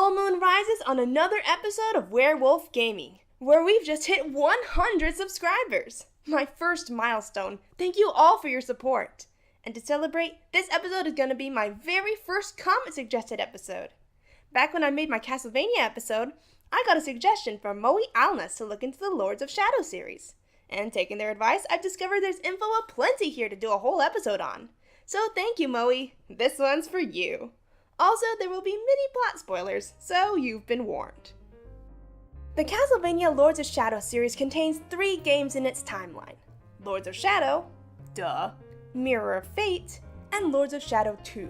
full moon rises on another episode of Werewolf Gaming, where we've just hit 100 subscribers. My first milestone. Thank you all for your support. And to celebrate, this episode is going to be my very first comment suggested episode. Back when I made my Castlevania episode, I got a suggestion from Moe Alnas to look into the Lords of Shadow series. And taking their advice, I've discovered there's info aplenty here to do a whole episode on. So thank you, Moe. This one's for you. Also, there will be mini plot spoilers, so you've been warned. The Castlevania Lords of Shadow series contains 3 games in its timeline. Lords of Shadow, duh, Mirror of Fate, and Lords of Shadow 2.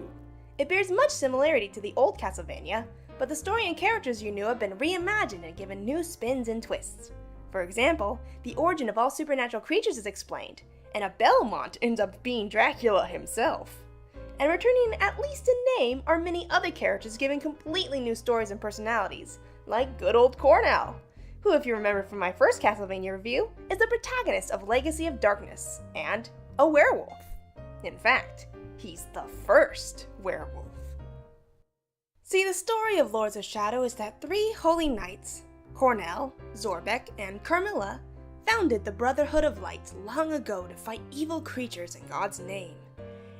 It bears much similarity to the old Castlevania, but the story and characters you knew have been reimagined and given new spins and twists. For example, the origin of all supernatural creatures is explained, and a Belmont ends up being Dracula himself. And returning at least in name are many other characters given completely new stories and personalities, like good old Cornell, who, if you remember from my first Castlevania review, is the protagonist of Legacy of Darkness, and a werewolf. In fact, he's the first werewolf. See, the story of Lords of Shadow is that 3 holy knights, Cornell, Zorbeck, and Carmilla, founded the Brotherhood of Light long ago to fight evil creatures in God's name.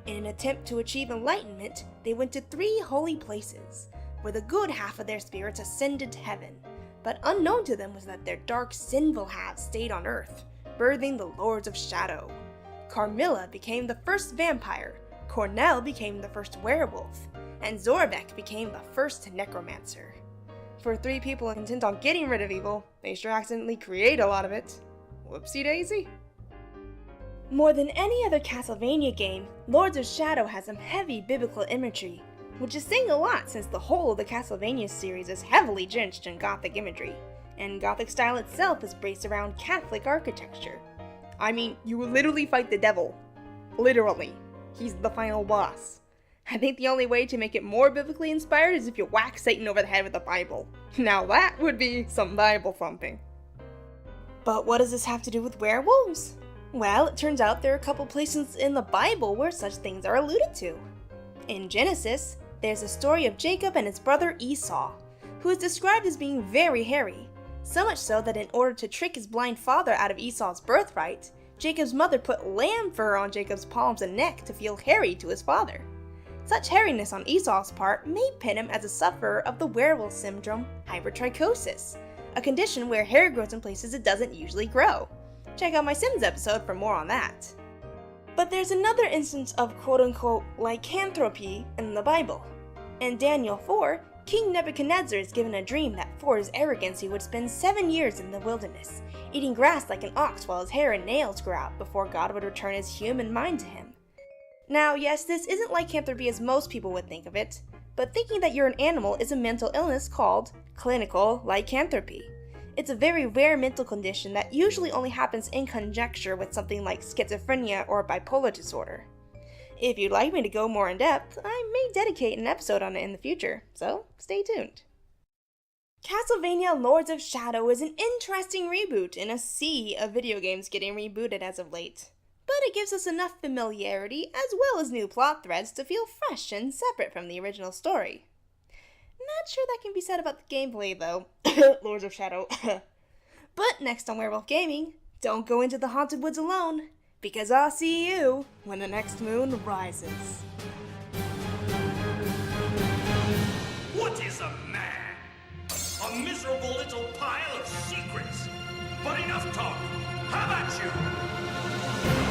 In an attempt to achieve enlightenment, they went to 3 holy places, where the good half of their spirits ascended to heaven, but unknown to them was that their dark, sinful halves stayed on Earth, birthing the Lords of Shadow. Carmilla became the first vampire, Cornell became the first werewolf, and Zorbeck became the first necromancer. For 3 people intent on getting rid of evil, they sure accidentally create a lot of it. Whoopsie daisy. More than any other Castlevania game, Lords of Shadow has some heavy biblical imagery, which is saying a lot since the whole of the Castlevania series is heavily drenched in Gothic imagery, and Gothic style itself is based around Catholic architecture. I mean, you literally fight the devil. Literally. He's the final boss. I think the only way to make it more biblically inspired is if you whack Satan over the head with the Bible. Now that would be some Bible thumping. But what does this have to do with werewolves? Well, it turns out there are a couple places in the Bible where such things are alluded to. In Genesis, there's a story of Jacob and his brother Esau, who is described as being very hairy, so much so that in order to trick his blind father out of Esau's birthright, Jacob's mother put lamb fur on Jacob's palms and neck to feel hairy to his father. Such hairiness on Esau's part may pin him as a sufferer of the werewolf syndrome hypertrichosis, a condition where hair grows in places it doesn't usually grow. Check out my Sims episode for more on that. But there's another instance of quote-unquote lycanthropy in the Bible. In Daniel 4, King Nebuchadnezzar is given a dream that for his arrogance he would spend 7 years in the wilderness, eating grass like an ox while his hair and nails grew out before God would return his human mind to him. Now, yes, this isn't lycanthropy as most people would think of it, but thinking that you're an animal is a mental illness called clinical lycanthropy. It's a very rare mental condition that usually only happens in conjecture with something like schizophrenia or bipolar disorder. If you'd like me to go more in depth, I may dedicate an episode on it in the future, so stay tuned. Castlevania Lords of Shadow is an interesting reboot in a sea of video games getting rebooted as of late, but it gives us enough familiarity as well as new plot threads to feel fresh and separate from the original story. Not sure that can be said about the gameplay though, Lords of Shadow. But next on Werewolf Gaming, don't go into the haunted woods alone, because I'll see you when the next moon rises. What is a man? A miserable little pile of secrets. But enough talk. How about you?